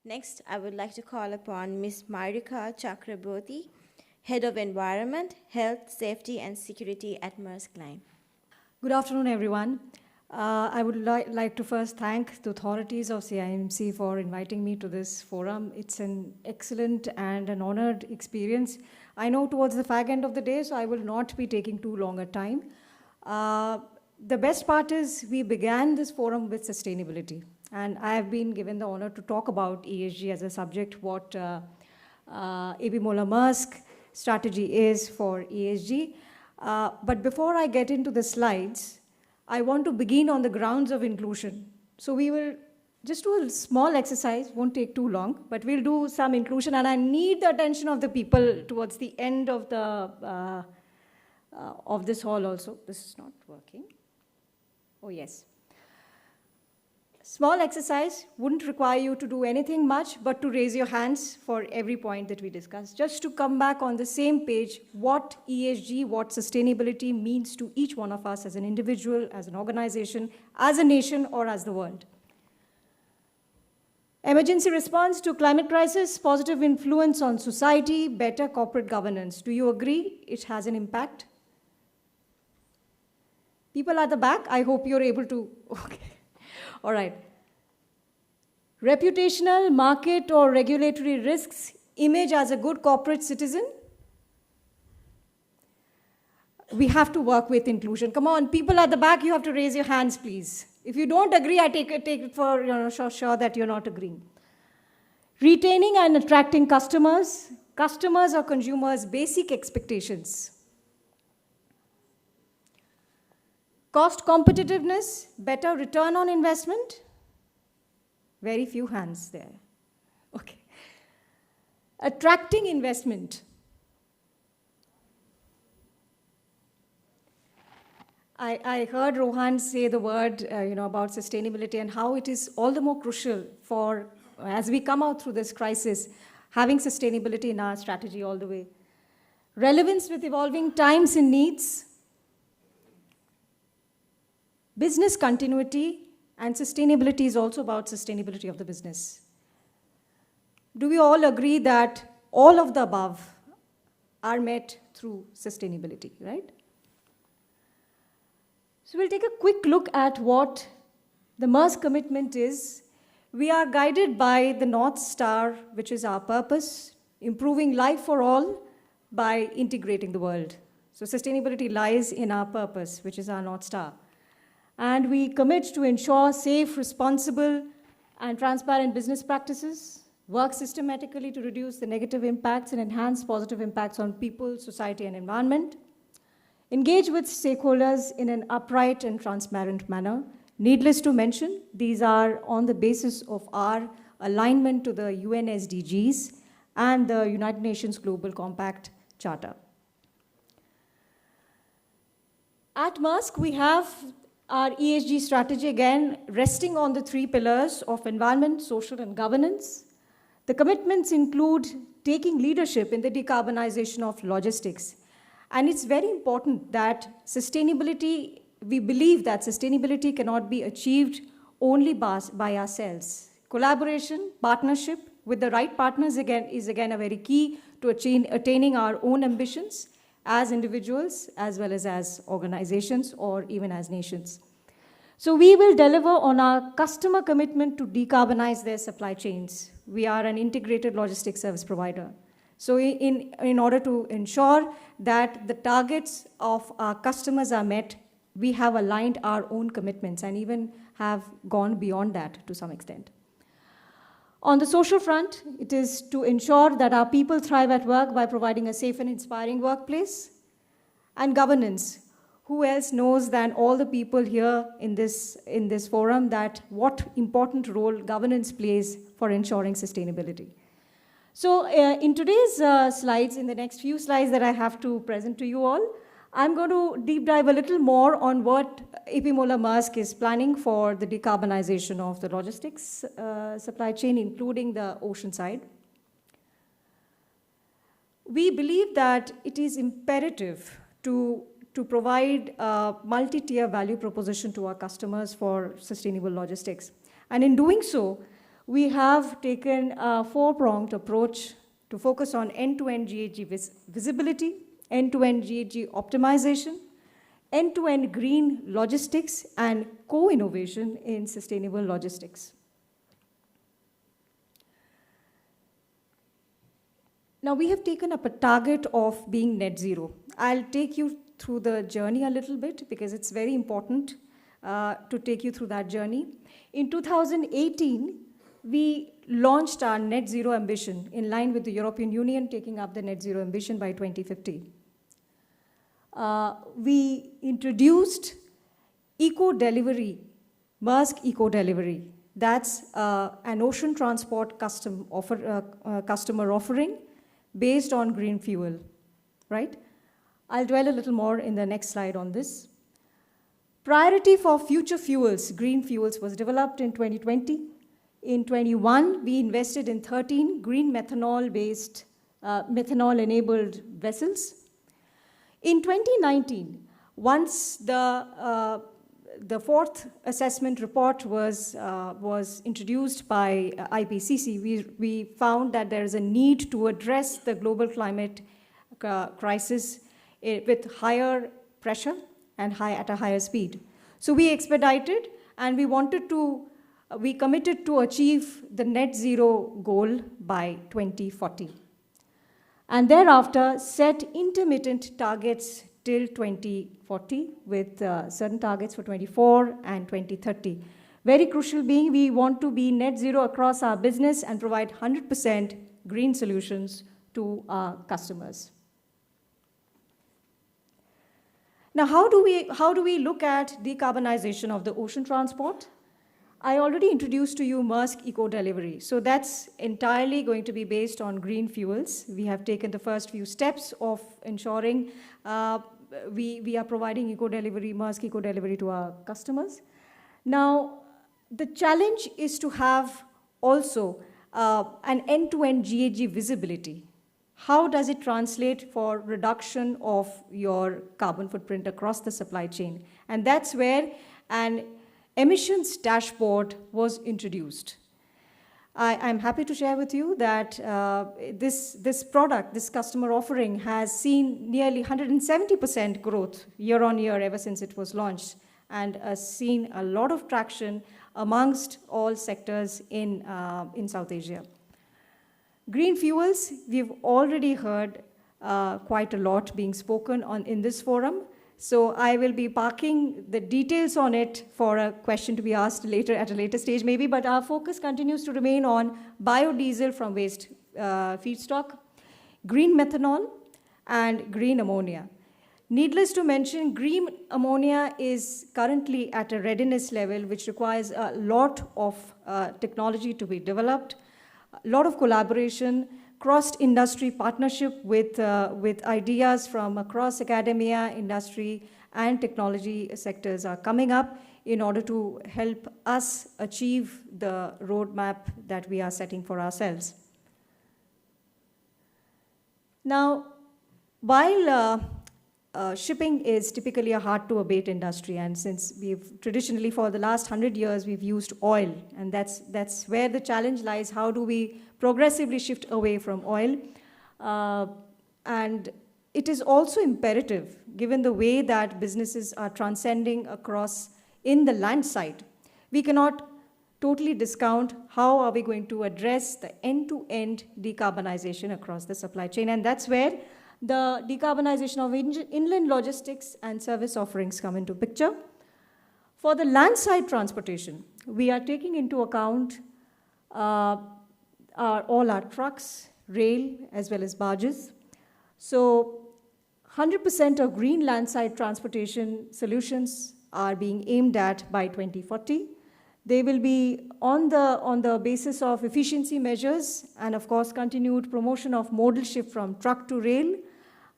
Next, I would like to call upon Ms. Mayurika Chakrabhorty, Head of Environment, Health, Safety and Security at Maersk Line. Good afternoon, everyone. I would like to first thank the authorities of CIMC for inviting me to this forum. It's an excellent and an honored experience. I know towards the fag end of the day, so I will not be taking too long a time. The best part is we began this forum with sustainability. And I have been given the honor to talk about ESG as a subject, what AB Moller Maersk strategy is for ESG. But before I get into the slides, I want to begin on the grounds of inclusion. So we will just do a small exercise, won't take too long, but we'll do some inclusion, and I need the attention of the people towards the end of the of this hall also. This is not working. Oh, yes. Small exercise wouldn't require you to do anything much but to raise your hands for every point that we discussed, just to come back on the same page what ESG, what sustainability means to each one of us as an individual, as an organization, as a nation, or as the world. Emergency response to climate crisis, positive influence on society, better corporate governance. Do you agree it has an impact? People at the back, I hope you're able to, okay. All right. Reputational, market, or regulatory risks, image as a good corporate citizen. We have to work with inclusion. Come on, people at the back, you have to raise your hands, please. If you don't agree, I take it for sure that you're not agreeing. Retaining and attracting customers. Customers or consumers' basic expectations. Cost competitiveness, better return on investment. Very few hands there. Okay. Attracting investment. I heard Rohan say the word about sustainability and how it is all the more crucial for, as we come out through this crisis, having sustainability in our strategy all the way. Relevance with evolving times and needs. Business continuity and sustainability is also about sustainability of the business. Do we all agree that all of the above are met through sustainability, right? So we'll take a quick look at what the Maersk commitment is. We are guided by the North Star, which is our purpose, improving life for all by integrating the world. So sustainability lies in our purpose, which is our North Star. And we commit to ensure safe, responsible, and transparent business practices, work systematically to reduce the negative impacts and enhance positive impacts on people, society, and environment, engage with stakeholders in an upright and transparent manner. Needless to mention, these are on the basis of our alignment to the UN SDGs and the United Nations Global Compact Charter. At Maersk, we have our ESG strategy, again, resting on the 3 pillars of environment, social, and governance. The commitments include taking leadership in the decarbonization of logistics. And it's very important that sustainability, we believe that sustainability cannot be achieved only by ourselves. Collaboration, partnership with the right partners is again a very key to attaining our own ambitions as individuals, as well as organizations, or even as nations. So we will deliver on our customer commitment to decarbonize their supply chains. We are an integrated logistics service provider. So in order to ensure that the targets of our customers are met, we have aligned our own commitments and even have gone beyond that to some extent. On the social front, it is to ensure that our people thrive at work by providing a safe and inspiring workplace. And governance. Who else knows than all the people here in this forum that what important role governance plays for ensuring sustainability. So in today's slides, in the next few slides that I have to present to you all, I'm going to deep dive a little more on what AP Moller Maersk is planning for the decarbonization of the logistics supply chain, including the ocean side. We believe that it is imperative to provide a multi-tier value proposition to our customers for sustainable logistics. And in doing so, we have taken a four-pronged approach to focus on end-to-end GHG visibility, end-to-end GHG optimization, end-to-end green logistics, and co-innovation in sustainable logistics. Now, we have taken up a target of being net zero. I'll take you through the journey a little bit because it's very important to take you through that journey. In 2018, we launched our net zero ambition in line with the European Union taking up the net zero ambition by 2050. We introduced eco-delivery, Maersk eco-delivery. That's an ocean transport customer offering based on green fuel, right? I'll dwell a little more in the next slide on this. Priority for future fuels, green fuels, was developed in 2020. In 21, we invested in 13 green methanol-based, methanol-enabled vessels. In 2019, once the fourth assessment report was introduced by IPCC, we found that there is a need to address the global climate crisis with higher pressure and at a higher speed. So we expedited, and we committed to achieve the net zero goal by 2040. And thereafter set intermittent targets till 2040 with certain targets for 24 and 2030. Very crucial being we want to be net zero across our business and provide 100% green solutions to our customers. Now, how do we look at decarbonization of the ocean transport? I already introduced to you Maersk eco-delivery. So that's entirely going to be based on green fuels. We have taken the first few steps of ensuring we are providing eco-delivery, Maersk eco-delivery to our customers. Now, the challenge is to have also an end-to-end GHG visibility. How does it translate for reduction of your carbon footprint across the supply chain? And that's where an emissions dashboard was introduced. I'm happy to share with you that this product, this customer offering, has seen nearly 170% growth year on year ever since it was launched, and has seen a lot of traction amongst all sectors in South Asia. Green fuels, we've already heard quite a lot being spoken on in this forum. So I will be parking the details on it for a question to be asked later at a later stage maybe, but our focus continues to remain on biodiesel from waste feedstock, green methanol, and green ammonia. Needless to mention, green ammonia is currently at a readiness level, which requires a lot of technology to be developed, a lot of collaboration, cross-industry partnership with ideas from across academia, industry, and technology sectors are coming up in order to help us achieve the roadmap that we are setting for ourselves. Now, while shipping is typically a hard-to-abate industry, and since we've traditionally, for the last 100 years, we've used oil, and that's where the challenge lies. How do we progressively shift away from oil? And it is also imperative, given the way that businesses are transcending across in the land side. We cannot totally discount how are we going to address the end-to-end decarbonization across the supply chain, and that's where the decarbonization of inland logistics and service offerings come into picture. For the land-side transportation, we are taking into account all our trucks, rail, as well as barges. So 100% of green land-side transportation solutions are being aimed at by 2040. They will be on the basis of efficiency measures and, of course, continued promotion of modal shift from truck to rail,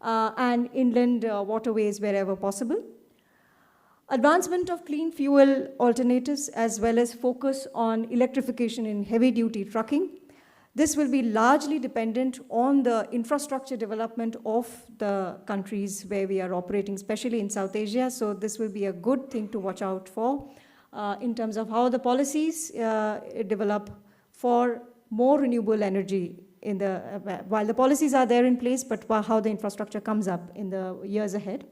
and inland waterways wherever possible. Advancement of clean fuel alternatives, as well as focus on electrification in heavy-duty trucking. This will be largely dependent on the infrastructure development of the countries where we are operating, especially in South Asia. So this will be a good thing to watch out for in terms of how the policies develop for more renewable energy in the, while the policies are there in place, but how the infrastructure comes up in the years ahead.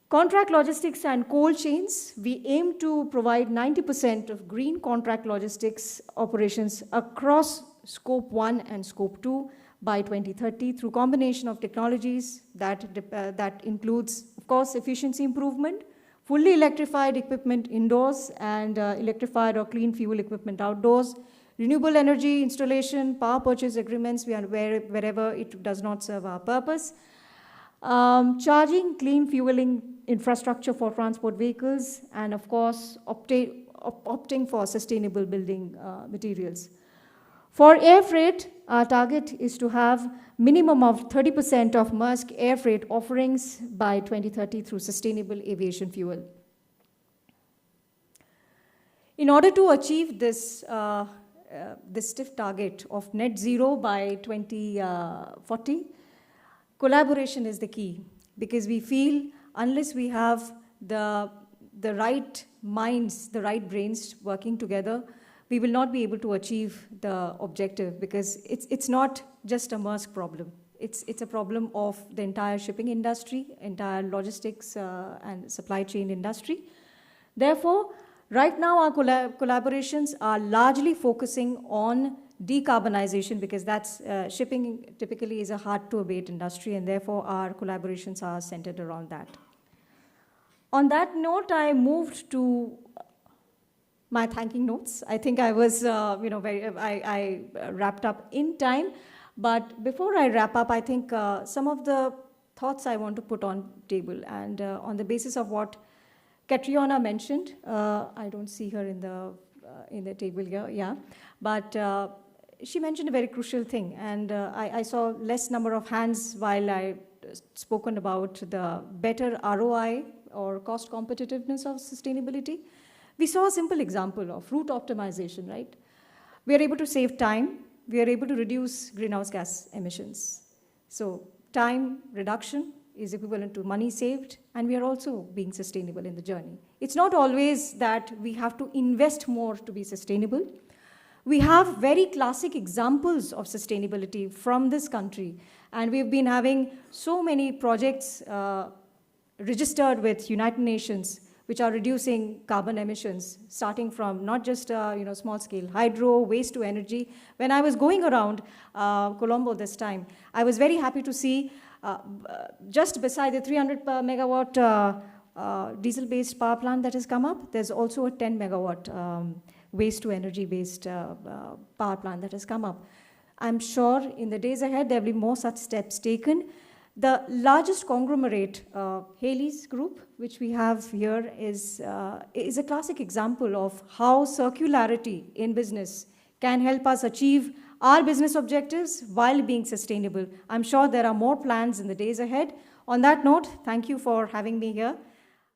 Contract logistics and cold chains, we aim to provide 90% of green contract logistics operations across Scope 1 and Scope 2 by 2030 through combination of technologies that includes, of course, efficiency improvement, fully electrified equipment indoors and electrified or clean fuel equipment outdoors, renewable energy installation, power purchase agreements wherever it does not serve our purpose, charging, clean fueling infrastructure for transport vehicles, and of course, opting for sustainable building materials. For air freight, our target is to have minimum of 30% of Maersk air freight offerings by 2030 through sustainable aviation fuel. In order to achieve this, this stiff target of net zero by 2040, collaboration is the key, because we feel unless we have the right minds, the right brains working together, we will not be able to achieve the objective, because it's not just a Maersk problem. It's a problem of the entire shipping industry, entire logistics and supply chain industry. Therefore, right now our collaborations are largely focusing on decarbonization, because that's shipping typically is a hard-to-abate industry, and therefore our collaborations are centered around that. On that note, I moved to my thanking notes. I think I was, I wrapped up in time. But before I wrap up, I think some of the thoughts I want to put on table, and on the basis of what Catriona mentioned, I don't see her in the table here, yeah, but she mentioned a very crucial thing, and I saw less number of hands while I spoken about the better ROI or cost competitiveness of sustainability. We saw a simple example of route optimization, right? We are able to save time. We are able to reduce greenhouse gas emissions. So time reduction is equivalent to money saved, and we are also being sustainable in the journey. It's not always that we have to invest more to be sustainable. We have very classic examples of sustainability from this country, and we've been having so many projects registered with United Nations which are reducing carbon emissions, starting from not just small-scale hydro, waste to energy. When I was going around Colombo this time, I was very happy to see just beside the 300 megawatt diesel-based power plant that has come up, there's also a 10 megawatt waste-to-energy-based power plant that has come up. I'm sure in the days ahead, there will be more such steps taken. The largest conglomerate, Haley's Group, which we have here, is a classic example of how circularity in business can help us achieve our business objectives while being sustainable. I'm sure there are more plans in the days ahead. On that note, thank you for having me here.